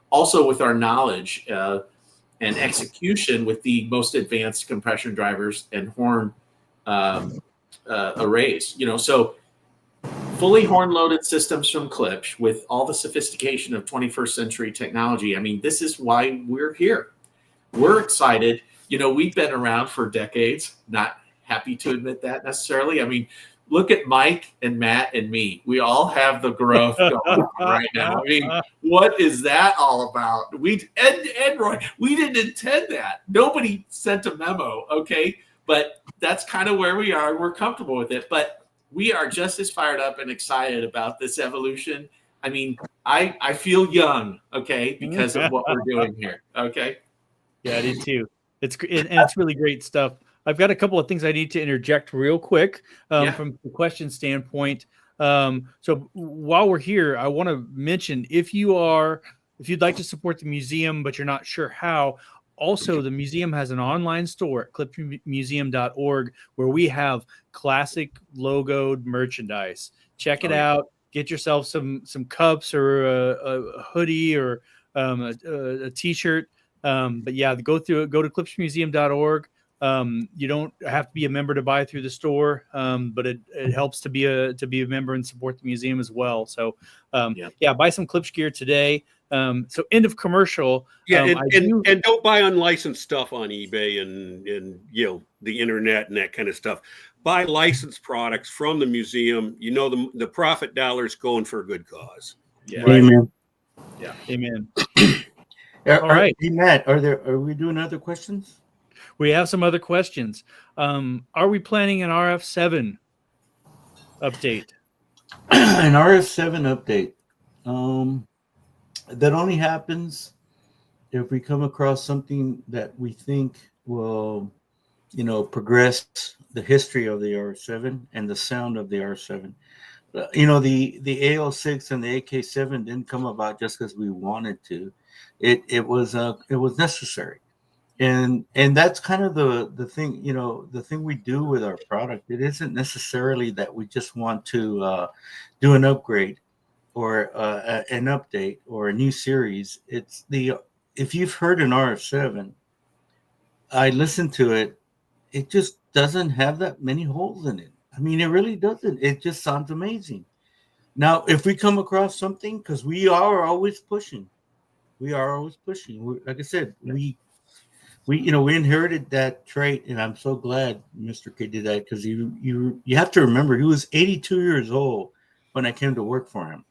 also with our knowledge and execution with the most advanced compression drivers and horn arrays, you know, so fully horn-loaded systems from Klipsch with all the sophistication of 21st century technology. I mean, this is why we're here. We're excited. You know, we've been around for decades. Not happy to admit that necessarily. I mean, look at Mike and Matt and me. We all have the growth going on right now. I mean, what is that all about? And Roy, we didn't intend that. Nobody sent a memo, okay? But that's kind of where we are. We're comfortable with it. But we are just as fired up and excited about this evolution. I mean, I feel young, okay, because of what we're doing here, okay? Yeah, I did too. It's really great stuff. I've got a couple of things I need to interject real quick from the question standpoint. So while we're here, I want to mention if you'd like to support the museum, but you're not sure how, also the museum has an online store at klipschmuseum.org where we have classic logoed merchandise. Check it out. Get yourself some cups or a hoodie or a t-shirt. But yeah, go to klipschmuseum.org. You don't have to be a member to buy through the store, but it helps to be a member and support the museum as well. So buy some Klipsch gear today. So end of commercial. And don't buy unlicensed stuff on eBay and you know, the internet and that kind of stuff. Buy licensed products from the museum. You know, the profit dollars going for a good cause. Yeah. Right? Amen. Yeah. Amen. All right. Hey, Matt, are we doing other questions? We have some other questions. Are we planning an RF7 update? An RF7 update. That only happens if we come across something that we think will, you know, progress the history of the RF7 and the sound of the RF7. You know, the AL6 and the AK7 didn't come about just because we wanted to. It was necessary. And that's kind of the thing, you know, the thing we do with our product. It isn't necessarily that we just want to do an upgrade or an update or a new series. It's if you've heard an RF7, I listened to it. It just doesn't have that many holes in it. I mean, it really doesn't. It just sounds amazing. Now, if we come across something, because we are always pushing. Like I said, we inherited that trait, and I'm so glad Mr. K did that, because you have to remember he was 82 years old when I came to work for him.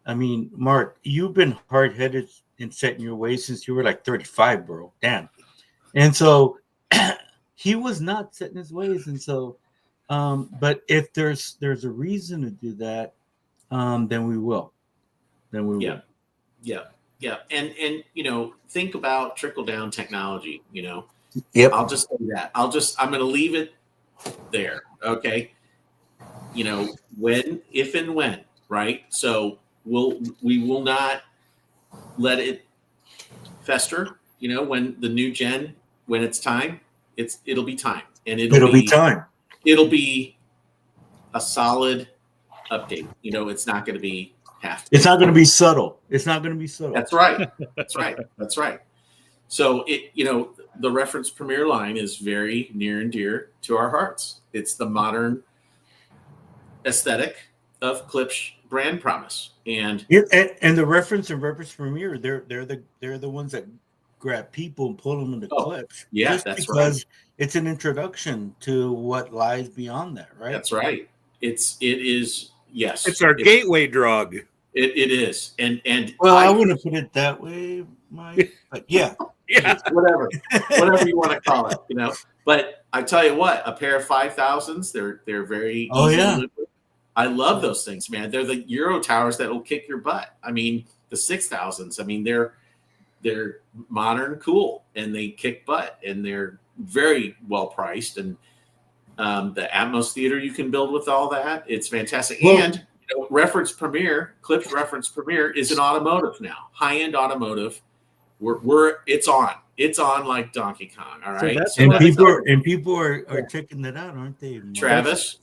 I mean, Mark, you've been hard-headed in setting your ways since you were like 35, bro. Damn. And so he was not setting his ways, and so but if there's a reason to do that, then we will. Yeah. And you know, think about trickle down technology, you know. Yep. I'll just say that. I'm going to leave it there, okay? You know, if and when, right? So we will not let it fester, you know, when the new gen, when it's time, it'll be time. And it'll be time. It'll be a solid update. You know, it's not going to be It's not going to be subtle. That's right. So the reference Premier line is very near and dear to our hearts. It's the modern aesthetic of Klipsch brand promise. And the reference and reference Premier, they're the ones that grab people and pull them into Klipsch. Yeah, just that's because right. It's an introduction to what lies beyond that, right? That's right. It is. Yes, it's our gateway drug. It is, and well, I wouldn't put it that way, Mike, but yeah, whatever you want to call it, But I tell you what, a pair of 5,000s, they're very. Oh easy yeah. to live with. I love those things, man. They're the Euro towers that will kick your butt. I mean, the 6,000s. I mean, they're modern, cool, and they kick butt, and they're very well priced. And the Atmos Theater you can build with all that. It's fantastic. Well, and Reference Premier, Klipsch Reference Premier is an automotive now, high-end automotive. It's on like Donkey Kong. All right. People are checking that out, aren't they? Travis,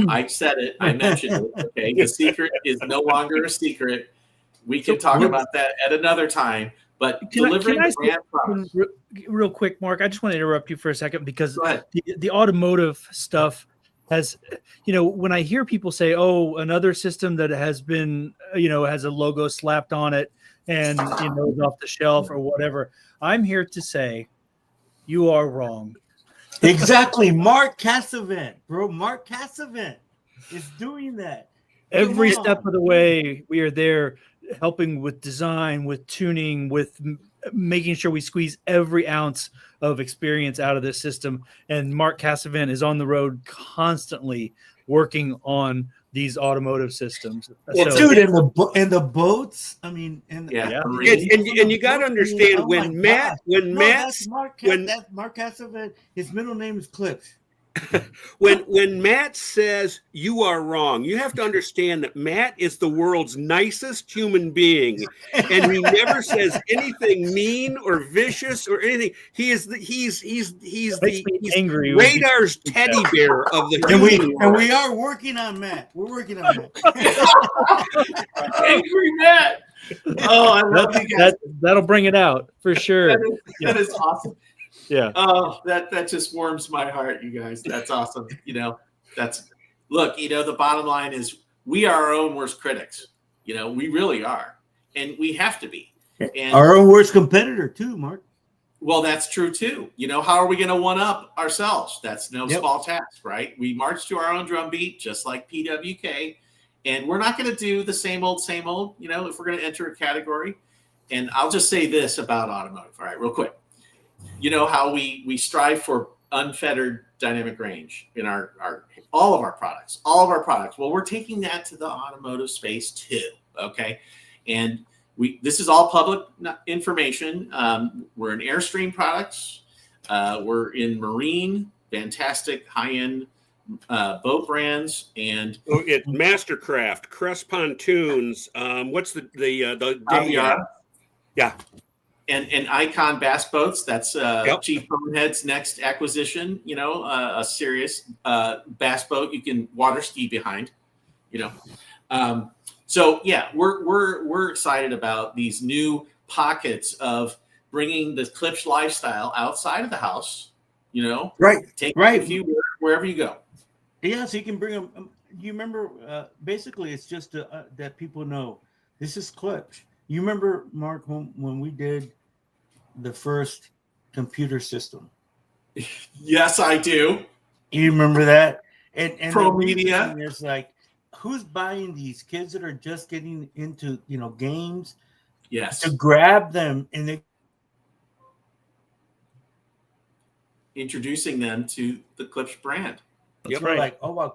I said it. I mentioned it. Okay. The secret is no longer a secret. We can talk about that at another time. But delivering the brand promise. Real quick, Mark, I just want to interrupt you for a second because the automotive stuff has, when I hear people say, oh, another system that has been, has a logo slapped on it and, is off the shelf or whatever, I'm here to say you are wrong. Exactly. Mark Cassavant, bro. Mark Cassavant is doing that. Every step of the way, we are there helping with design, with tuning, with making sure we squeeze every ounce of experience out of this system. And Mark Cassavant is on the road constantly working on these automotive systems. Well, dude, and the boats. I mean, and you got to understand that's Mark Cassavant. His middle name is Klipsch. When Matt says you are wrong, you have to understand that Matt is the world's nicest human being, and he never says anything mean or vicious or anything. He's angry. Radar's teddy bear of the and we are working on Matt. We're working on Matt. Angry Matt. Oh, I love you guys. That'll bring it out for sure. That is awesome. Yeah. Oh, that just warms my heart, you guys. That's awesome. The bottom line is we are our own worst critics. We really are. And we have to be. And our own worst competitor too, Mark. Well, that's true too. How are we going to one up ourselves? That's no small task, right? We march to our own drum beat, just like PWK. And we're not going to do the same old, if we're going to enter a category. And I'll just say this about automotive. All right, real quick. How we strive for unfettered dynamic range in all of our products. Well, we're taking that to the automotive space too. Okay. And this is all public information. We're in Airstream products. We're in marine, fantastic high-end boat brands, and it's Mastercraft, Crest Pontoons. What's the Aviara? Yeah. And Icon Bass Boats, that's Chief Bonehead's next acquisition, a serious bass boat you can water ski behind, So yeah, we're excited about these new pockets of bringing the Klipsch lifestyle outside of the house, Right. Take with you wherever you go. Yeah, so you can bring them. You remember, basically it's just that people know this is Klipsch. You remember, Mark, when we did the first computer system? Yes, I do. You remember that? And Pro Media. It's like, who's buying these kids that are just getting into games? Yes. To grab them and they introducing them to the Klipsch brand. Yep. Right. Like, oh wow,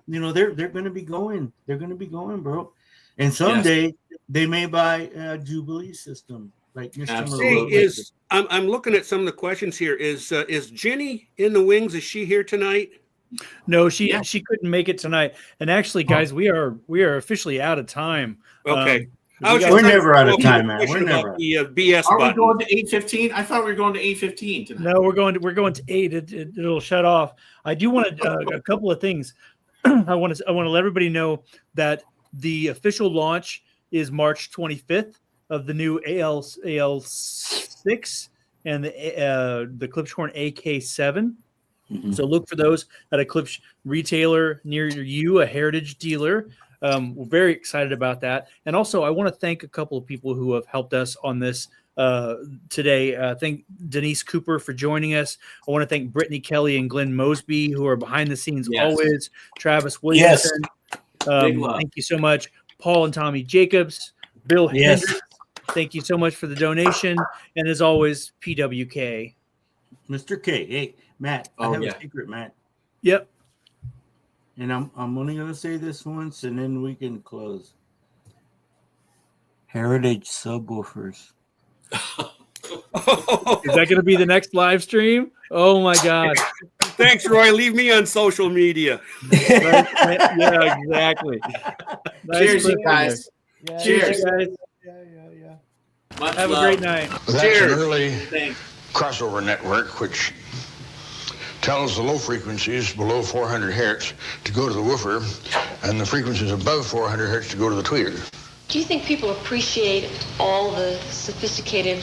they're going to be going. They're going to be going, bro. And someday they may buy a Jubilee system. Like Mr. I'm looking at some of the questions here. Is Jenny in the wings? Is she here tonight? No, she couldn't make it tonight. And actually, guys, we are officially out of time. Okay. We're never out of time, man. We're never. The BS Are button. we going to 8:15? I thought we were going to 8:15 tonight. No, we're going to 8. It'll shut off. I do want a couple of things. I want to let everybody know that the official launch is March 25th of the new AL6, and the Klipsch Horn AK7. Mhm. So look for those at a Klipsch retailer near you, a heritage dealer. We're very excited about that. And also, I want to thank a couple of people who have helped us on this today. Thank Denise Cooper for joining us. I want to thank Brittany Kelly and Glenn Mosby, who are behind the scenes Yes. always. Travis Williamson. Big love. Thank you so much. Paul and Tommy Jacobs. Bill Yes. Hendricks. Thank you so much for the donation. And as always, PWK. Mr. K. Hey, Matt, I Oh, have yeah. a secret, Matt. Yep. And I'm only gonna say this once and then we can close. Heritage subwoofers. Is that going to be the next live stream? Oh my God. Thanks, Roy. Leave me on social media. Right? Yeah, exactly. Nice Cheers, you putting guys. there. Cheers. guys. Much Have love. a great night. That's Cheers. an early Thanks. crossover network which tells the low frequencies below 400 hertz to go to the woofer and the frequencies above 400 hertz to go to the tweeter. Do you think people appreciate all the sophisticated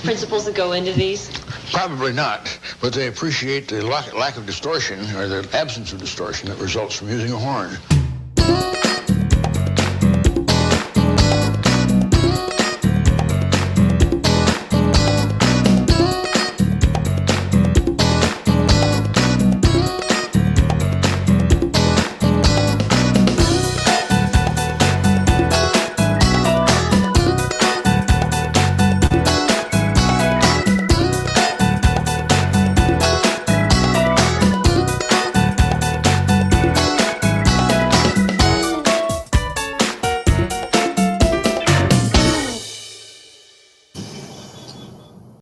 principles that go into these? Probably not, but they appreciate the lack of distortion or the absence of distortion that results from using a horn.